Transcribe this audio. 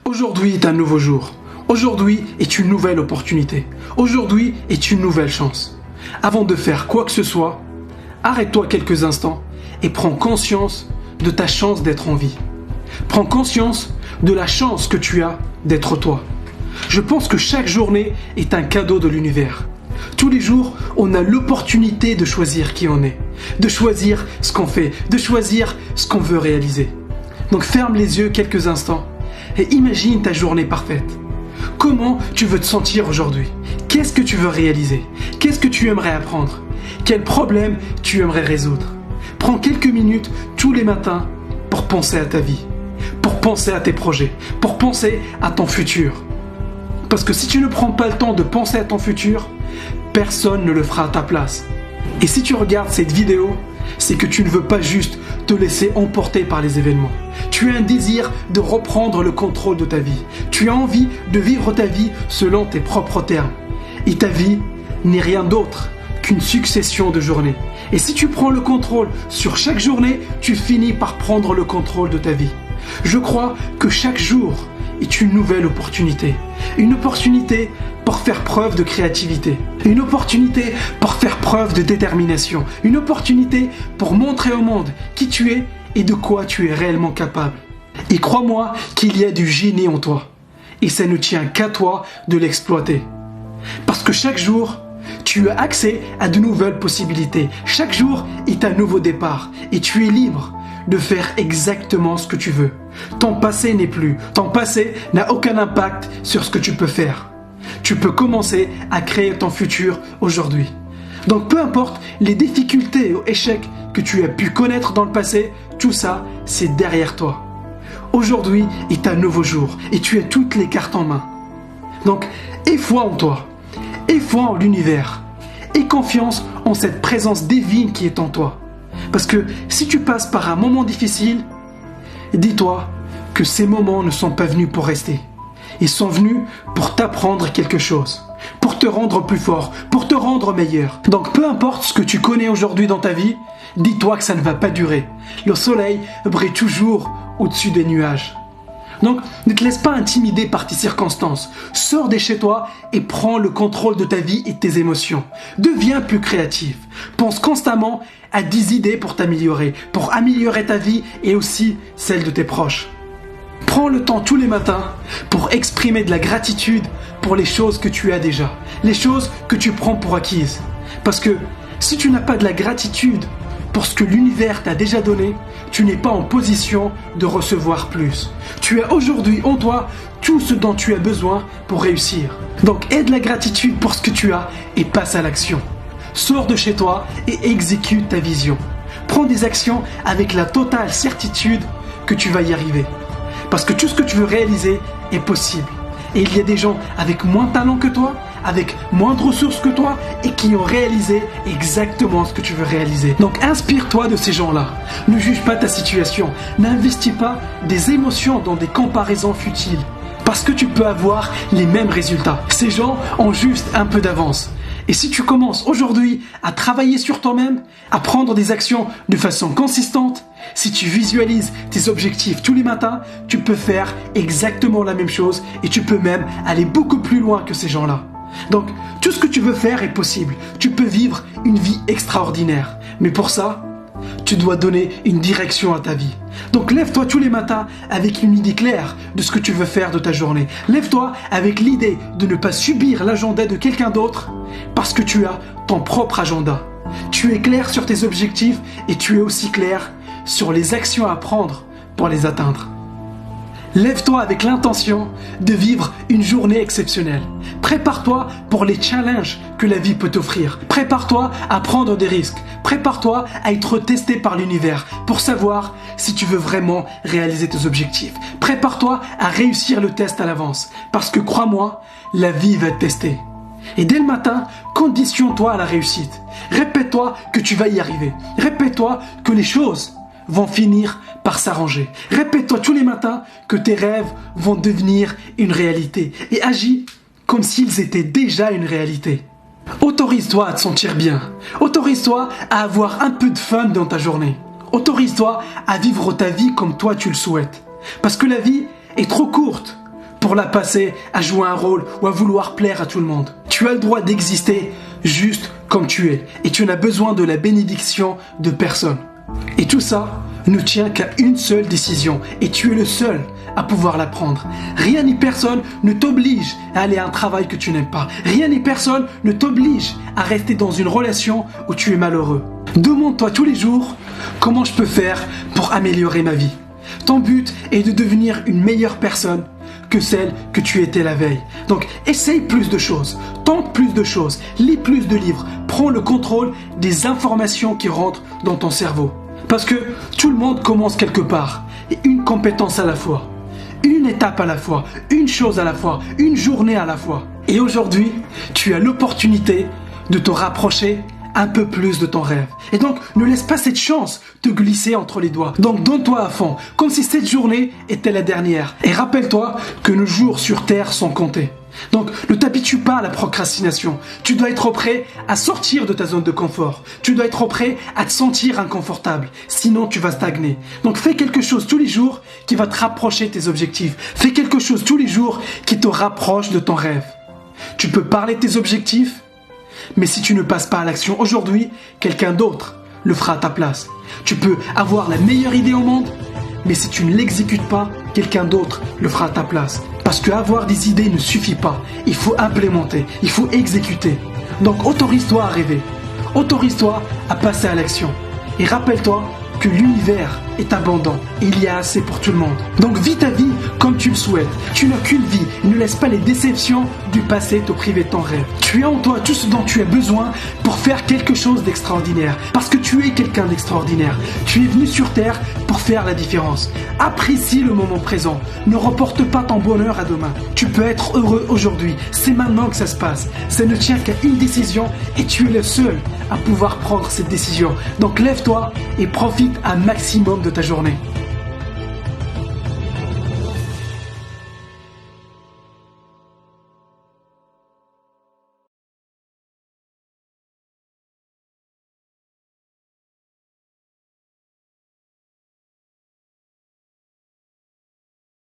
Aujourd'hui est un nouveau jour. Aujourd'hui est une nouvelle opportunité. Aujourd'hui est une nouvelle chance. Avant de faire quoi que ce soit, arrête-toi quelques instants et prends conscience de ta chance d'être en vie. Prends conscience de la chance que tu as d'être toi. Je pense que chaque journée est un cadeau de l'univers. Tous les jours, on a l'opportunité de choisir qui on est, de choisir ce qu'on fait, de choisir ce qu'on veut réaliser. Donc ferme les yeux quelques instants et imagine ta journée parfaite. Comment tu veux te sentir aujourd'hui? Qu'est-ce que tu veux réaliser? Qu'est-ce que tu aimerais apprendre? Quel problème tu aimerais résoudre? Prends quelques minutes tous les matins pour penser à ta vie, pour penser à tes projets, pour penser à ton futur. Parce que si tu ne prends pas le temps de penser à ton futur, personne ne le fera à ta place. Et si tu regardes cette vidéo, c'est que tu ne veux pas juste te laisser emporter par les événements. Tu as un désir de reprendre le contrôle de ta vie. Tu as envie de vivre ta vie selon tes propres termes. Et ta vie n'est rien d'autre qu'une succession de journées. Et si tu prends le contrôle sur chaque journée, tu finis par prendre le contrôle de ta vie. Je crois que chaque jour est une nouvelle opportunité. Une opportunité pour faire preuve de créativité. Une opportunité pour faire preuve de détermination. Une opportunité pour montrer au monde qui tu es et de quoi tu es réellement capable. Et crois-moi qu'il y a du génie en toi. Et ça ne tient qu'à toi de l'exploiter. Parce que chaque jour, tu as accès à de nouvelles possibilités. Chaque jour est un nouveau départ. Et tu es libre de faire exactement ce que tu veux. Ton passé n'est plus. Ton passé n'a aucun impact sur ce que tu peux faire. Tu peux commencer à créer ton futur aujourd'hui. Donc peu importe les difficultés ou échecs que tu as pu connaître dans le passé, tout ça, c'est derrière toi. Aujourd'hui est un nouveau jour et tu as toutes les cartes en main. Donc aie foi en toi, aie foi en l'univers, aie confiance en cette présence divine qui est en toi. Parce que si tu passes par un moment difficile, dis-toi que ces moments ne sont pas venus pour rester. Ils sont venus pour t'apprendre quelque chose, pour te rendre plus fort, pour te rendre meilleur. Donc peu importe ce que tu connais aujourd'hui dans ta vie, dis-toi que ça ne va pas durer. Le soleil brille toujours au-dessus des nuages. Donc ne te laisse pas intimider par tes circonstances. Sors de chez toi et prends le contrôle de ta vie et de tes émotions. Deviens plus créatif. Pense constamment à 10 idées pour t'améliorer, pour améliorer ta vie et aussi celle de tes proches. Prends le temps tous les matins pour exprimer de la gratitude pour les choses que tu as déjà, les choses que tu prends pour acquises. Parce que si tu n'as pas de la gratitude pour ce que l'univers t'a déjà donné, tu n'es pas en position de recevoir plus. Tu as aujourd'hui en toi tout ce dont tu as besoin pour réussir. Donc aie de la gratitude pour ce que tu as et passe à l'action. Sors de chez toi et exécute ta vision. Prends des actions avec la totale certitude que tu vas y arriver. Parce que tout ce que tu veux réaliser est possible. Et il y a des gens avec moins de talent que toi, avec moins de ressources que toi et qui ont réalisé exactement ce que tu veux réaliser. Donc inspire-toi de ces gens-là. Ne juge pas ta situation. N'investis pas des émotions dans des comparaisons futiles. Parce que tu peux avoir les mêmes résultats. Ces gens ont juste un peu d'avance. Et si tu commences aujourd'hui à travailler sur toi-même, à prendre des actions de façon consistante, si tu visualises tes objectifs tous les matins, tu peux faire exactement la même chose et tu peux même aller beaucoup plus loin que ces gens-là. Donc, tout ce que tu veux faire est possible. Tu peux vivre une vie extraordinaire. Mais pour ça, tu dois donner une direction à ta vie. Donc lève-toi tous les matins avec une idée claire de ce que tu veux faire de ta journée. Lève-toi avec l'idée de ne pas subir l'agenda de quelqu'un d'autre parce que tu as ton propre agenda. Tu es clair sur tes objectifs et tu es aussi clair sur les actions à prendre pour les atteindre. Lève-toi avec l'intention de vivre une journée exceptionnelle. Prépare-toi pour les challenges que la vie peut t'offrir. Prépare-toi à prendre des risques. Prépare-toi à être testé par l'univers pour savoir si tu veux vraiment réaliser tes objectifs. Prépare-toi à réussir le test à l'avance. Parce que crois-moi, la vie va te tester. Et dès le matin, conditionne-toi à la réussite. Répète-toi que tu vas y arriver. Répète-toi que les choses vont finir par s'arranger. Répète-toi tous les matins que tes rêves vont devenir une réalité et agis comme s'ils étaient déjà une réalité. Autorise-toi à te sentir bien. Autorise-toi à avoir un peu de fun dans ta journée. Autorise-toi à vivre ta vie comme toi tu le souhaites. Parce que la vie est trop courte pour la passer à jouer un rôle ou à vouloir plaire à tout le monde. Tu as le droit d'exister juste comme tu es et tu n'as besoin de la bénédiction de personne. Et tout ça ne tient qu'à une seule décision et tu es le seul à pouvoir la prendre. Rien ni personne ne t'oblige à aller à un travail que tu n'aimes pas. Rien ni personne ne t'oblige à rester dans une relation où tu es malheureux. Demande-toi tous les jours comment je peux faire pour améliorer ma vie. Ton but est de devenir une meilleure personne que celle que tu étais la veille. Donc essaye plus de choses, tente plus de choses, lis plus de livres, prends le contrôle des informations qui rentrent dans ton cerveau. Parce que tout le monde commence quelque part, et une compétence à la fois, une étape à la fois, une chose à la fois, une journée à la fois. Et aujourd'hui, tu as l'opportunité de te rapprocher un peu plus de ton rêve. Et donc, ne laisse pas cette chance te glisser entre les doigts. Donc, donne-toi à fond, comme si cette journée était la dernière. Et rappelle-toi que nos jours sur Terre sont comptés. Donc, ne t'habitue pas à la procrastination. Tu dois être prêt à sortir de ta zone de confort. Tu dois être prêt à te sentir inconfortable. Sinon, tu vas stagner. Donc, fais quelque chose tous les jours qui va te rapprocher de tes objectifs. Fais quelque chose tous les jours qui te rapproche de ton rêve. Tu peux parler de tes objectifs, mais si tu ne passes pas à l'action aujourd'hui, quelqu'un d'autre le fera à ta place. Tu peux avoir la meilleure idée au monde, mais si tu ne l'exécutes pas, quelqu'un d'autre le fera à ta place. Parce que avoir des idées ne suffit pas. Il faut implémenter, il faut exécuter. Donc autorise-toi à rêver. Autorise-toi à passer à l'action. Et rappelle-toi que l'univers est abondant et il y a assez pour tout le monde. Donc vis ta vie comme tu le souhaites. Tu n'as qu'une vie. Ne laisse pas les déceptions du passé te priver de ton rêve. Tu as en toi tout ce dont tu as besoin pour faire quelque chose d'extraordinaire. Parce que tu es quelqu'un d'extraordinaire. Tu es venu sur Terre pour faire la différence. Apprécie le moment présent. Ne reporte pas ton bonheur à demain. Tu peux être heureux aujourd'hui. C'est maintenant que ça se passe. Ça ne tient qu'à une décision et tu es le seul à pouvoir prendre cette décision. Donc lève-toi et profite un maximum de ta journée.